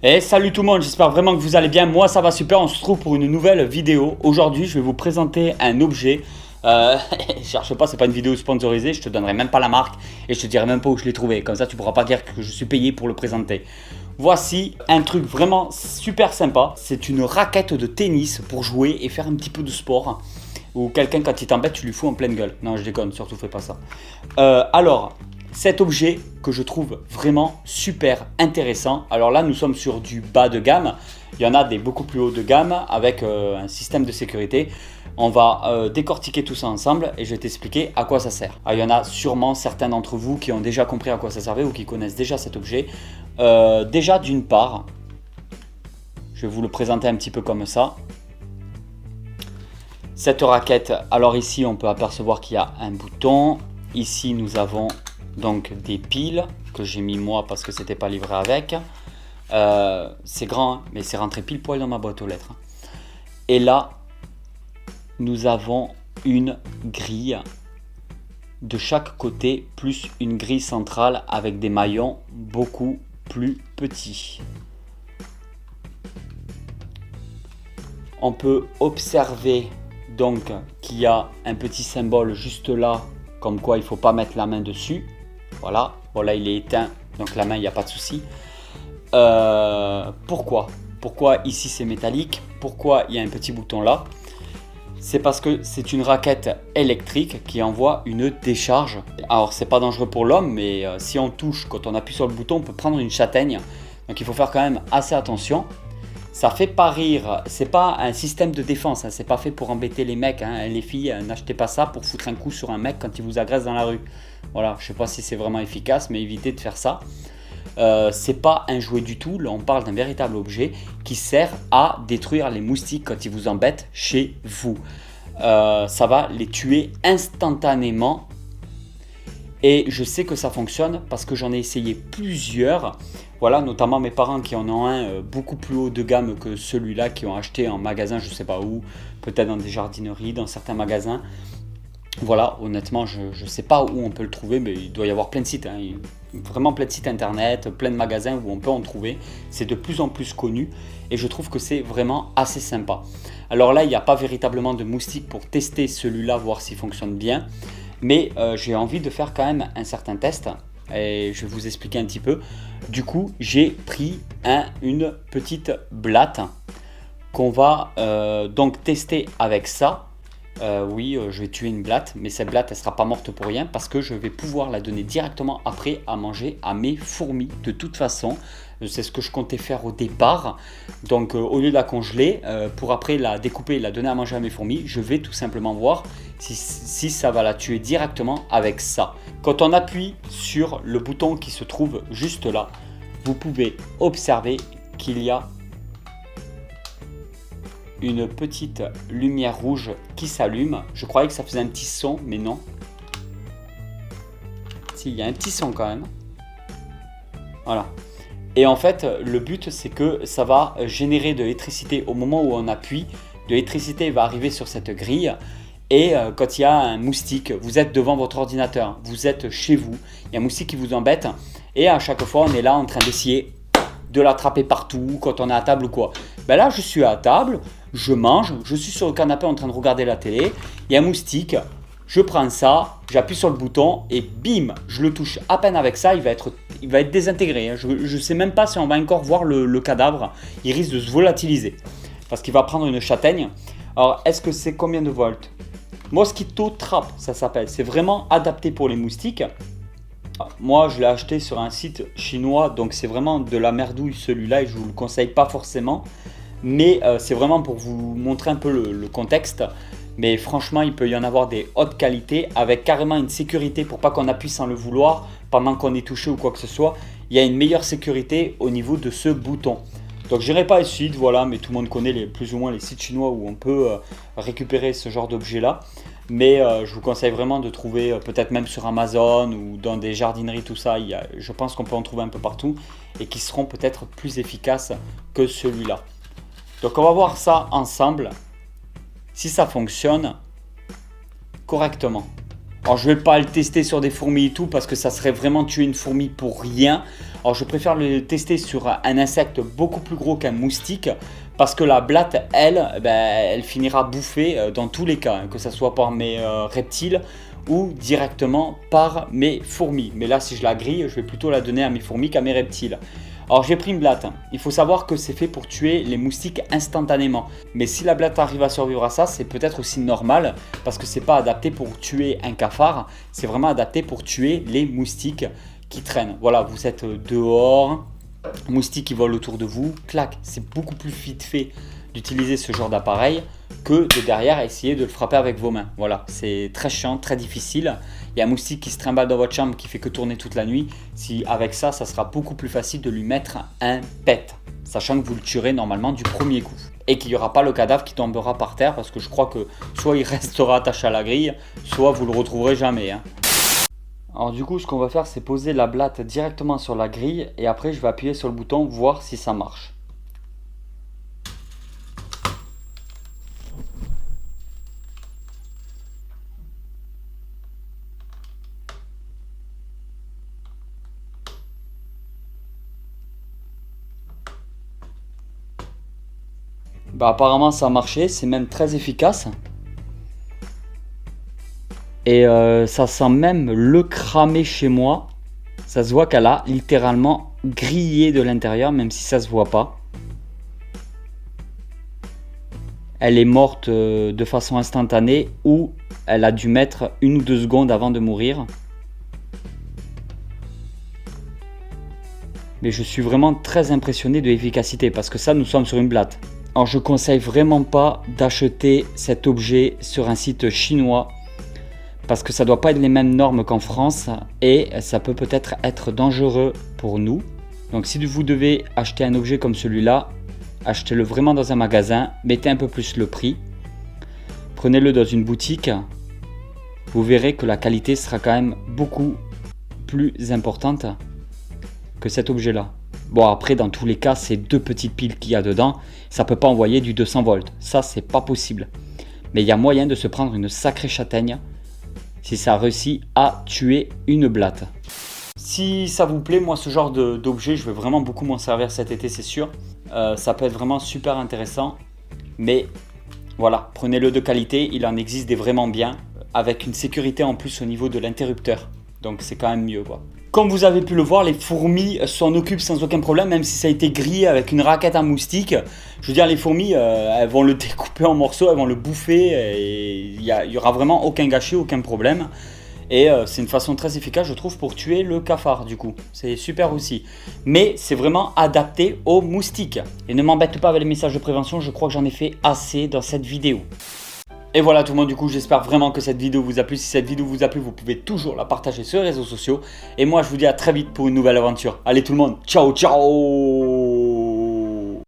Et salut tout le monde, j'espère vraiment que vous allez bien. Moi ça va super, on se retrouve pour une nouvelle vidéo. Aujourd'hui je vais vous présenter un objet. Cherche pas, c'est pas une vidéo sponsorisée, je te donnerai même pas la marque et je te dirai même pas où je l'ai trouvé. Comme ça tu pourras pas dire que je suis payé pour le présenter. Voici un truc vraiment super sympa. C'est une raquette de tennis pour jouer et faire un petit peu de sport. Ou quelqu'un quand il t'embête tu lui fous en pleine gueule. Non je déconne, surtout fais pas ça. Alors cet objet que je trouve vraiment super intéressant. Alors là nous sommes sur du bas de gamme. Il y en a des beaucoup plus haut de gamme avec un système de sécurité. On va décortiquer tout ça ensemble et je vais t'expliquer à quoi ça sert. Alors, il y en a sûrement certains d'entre vous qui ont déjà compris à quoi ça servait ou qui connaissent déjà cet objet. Déjà d'une part, je vais vous le présenter un petit peu comme ça. Cette raquette, alors ici on peut apercevoir qu'il y a un bouton. Ici nous avons donc des piles que j'ai mis moi parce que c'était pas livré avec. C'est grand hein, mais c'est rentré pile poil dans ma boîte aux lettres. Et là nous avons une grille de chaque côté plus une grille centrale avec des maillons beaucoup plus petits. On peut observer donc qu'il y a un petit symbole juste là comme quoi il ne faut pas mettre la main dessus. Voilà, bon là il est éteint donc la main il n'y a pas de souci. Pourquoi ici c'est métallique? Pourquoi il y a un petit bouton là? C'est parce que c'est une raquette électrique qui envoie une décharge. Alors c'est pas dangereux pour l'homme mais si on touche, quand on appuie sur le bouton on peut prendre une châtaigne. Donc il faut faire quand même assez attention. Ça fait pas rire, c'est pas un système de défense, hein. C'est pas fait pour embêter les mecs, hein. Les filles, n'achetez pas ça pour foutre un coup sur un mec quand il vous agresse dans la rue. Voilà, je sais pas si c'est vraiment efficace mais évitez de faire ça. C'est pas un jouet du tout, là on parle d'un véritable objet qui sert à détruire les moustiques quand ils vous embêtent chez vous. Ça va les tuer instantanément et je sais que ça fonctionne parce que j'en ai essayé plusieurs. Voilà, notamment mes parents qui en ont un beaucoup plus haut de gamme que celui-là, qui ont acheté en magasin, je sais pas où, peut-être dans des jardineries, dans certains magasins. Voilà, honnêtement, je ne sais pas où on peut le trouver, mais il doit y avoir plein de sites, hein. Vraiment plein de sites internet, plein de magasins où on peut en trouver. C'est de plus en plus connu et je trouve que c'est vraiment assez sympa. Alors là, il n'y a pas véritablement de moustique pour tester celui-là, voir s'il fonctionne bien. Mais j'ai envie de faire quand même un certain test et je vais vous expliquer un petit peu. Du coup, j'ai pris une petite blatte qu'on va donc tester avec ça. Oui, je vais tuer une blatte, mais cette blatte, elle ne sera pas morte pour rien parce que je vais pouvoir la donner directement après à manger à mes fourmis. De toute façon, c'est ce que je comptais faire au départ. Donc, au lieu de la congeler, pour après la découper et la donner à manger à mes fourmis, je vais tout simplement voir si ça va la tuer directement avec ça. Quand on appuie sur le bouton qui se trouve juste là, vous pouvez observer qu'il y a une petite lumière rouge qui s'allume. Je croyais que ça faisait un petit son, mais non. Si, il y a un petit son quand même. Voilà. Et en fait, le but, c'est que ça va générer de l'électricité au moment où on appuie. De l'électricité va arriver sur cette grille. Et quand il y a un moustique, vous êtes devant votre ordinateur, vous êtes chez vous, il y a un moustique qui vous embête. Et à chaque fois, on est là en train d'essayer de l'attraper partout, quand on est à table ou quoi. Ben là, je suis à table, je mange, je suis sur le canapé en train de regarder la télé, il y a un moustique, je prends ça, j'appuie sur le bouton et bim, je le touche à peine avec ça, il va être désintégré. Je ne sais même pas si on va encore voir le cadavre, il risque de se volatiliser parce qu'il va prendre une châtaigne. Alors, est-ce que c'est combien de volts? Mosquito Trap, ça s'appelle, c'est vraiment adapté pour les moustiques. Moi, je l'ai acheté sur un site chinois, donc c'est vraiment de la merdouille celui-là et je ne vous le conseille pas forcément. Mais c'est vraiment pour vous montrer un peu le contexte. Mais franchement, il peut y en avoir des hautes qualités avec carrément une sécurité pour pas qu'on appuie sans le vouloir pendant qu'on est touché ou quoi que ce soit. Il y a une meilleure sécurité au niveau de ce bouton. Donc je n'irai pas le site, voilà, mais tout le monde connaît plus ou moins les sites chinois où on peut récupérer ce genre d'objet-là. Mais je vous conseille vraiment de trouver peut-être même sur Amazon ou dans des jardineries, tout ça. Je pense qu'on peut en trouver un peu partout et qui seront peut-être plus efficaces que celui-là. Donc on va voir ça ensemble, si ça fonctionne correctement. Alors je vais pas le tester sur des fourmis et tout parce que ça serait vraiment tuer une fourmi pour rien. Alors je préfère le tester sur un insecte beaucoup plus gros qu'un moustique parce que la blatte, elle finira bouffée dans tous les cas, hein, que ce soit par mes reptiles ou directement par mes fourmis. Mais là si je la grille, je vais plutôt la donner à mes fourmis qu'à mes reptiles. Alors j'ai pris une blatte, il faut savoir que c'est fait pour tuer les moustiques instantanément. Mais si la blatte arrive à survivre à ça, c'est peut-être aussi normal parce que c'est pas adapté pour tuer un cafard, c'est vraiment adapté pour tuer les moustiques qui traînent. Voilà, vous êtes dehors, moustiques qui volent autour de vous, clac, c'est beaucoup plus vite fait d'utiliser ce genre d'appareil que de derrière essayer de le frapper avec vos mains. Voilà, c'est très chiant, très difficile. Il y a un moustique qui se trimballe dans votre chambre qui fait que tourner toute la nuit. Si avec ça, ça sera beaucoup plus facile de lui mettre un pet, sachant que vous le tuerez normalement du premier coup. Et qu'il n'y aura pas le cadavre qui tombera par terre parce que je crois que soit il restera attaché à la grille, soit vous le retrouverez jamais. Hein. Alors du coup, ce qu'on va faire, c'est poser la blatte directement sur la grille et après je vais appuyer sur le bouton, voir si ça marche. Bah apparemment ça a marché, c'est même très efficace. Et ça sent même le cramer chez moi. Ça se voit qu'elle a littéralement grillé de l'intérieur, même si ça se voit pas. Elle est morte de façon instantanée ou elle a dû mettre 1 ou 2 secondes avant de mourir. Mais je suis vraiment très impressionné de l'efficacité parce que ça, nous sommes sur une blatte. Alors je conseille vraiment pas d'acheter cet objet sur un site chinois parce que ça doit pas être les mêmes normes qu'en France et ça peut peut-être être dangereux pour nous. Donc si vous devez acheter un objet comme celui-là, achetez-le vraiment dans un magasin, mettez un peu plus le prix, prenez-le dans une boutique, vous verrez que la qualité sera quand même beaucoup plus importante que cet objet-là. Bon après dans tous les cas c'est 2 petites piles qu'il y a dedans, ça peut pas envoyer du 200 volts, ça c'est pas possible. Mais il y a moyen de se prendre une sacrée châtaigne si ça réussit à tuer une blatte. Si ça vous plaît, moi ce genre d'objet je vais vraiment beaucoup m'en servir cet été c'est sûr. Ça peut être vraiment super intéressant, mais voilà, prenez-le de qualité, il en existe des vraiment bien, avec une sécurité en plus au niveau de l'interrupteur, donc c'est quand même mieux quoi. Comme vous avez pu le voir, les fourmis s'en occupent sans aucun problème, même si ça a été grillé avec une raquette à moustiques. Je veux dire, les fourmis, elles vont le découper en morceaux, elles vont le bouffer, et il y aura vraiment aucun gâchis, aucun problème. Et c'est une façon très efficace, je trouve, pour tuer le cafard, du coup. C'est super aussi. Mais c'est vraiment adapté aux moustiques. Et ne m'embête pas avec les messages de prévention, je crois que j'en ai fait assez dans cette vidéo. Et voilà tout le monde, du coup j'espère vraiment que cette vidéo vous a plu. Si cette vidéo vous a plu, vous pouvez toujours la partager sur les réseaux sociaux. Et moi je vous dis à très vite pour une nouvelle aventure. Allez tout le monde, ciao ciao.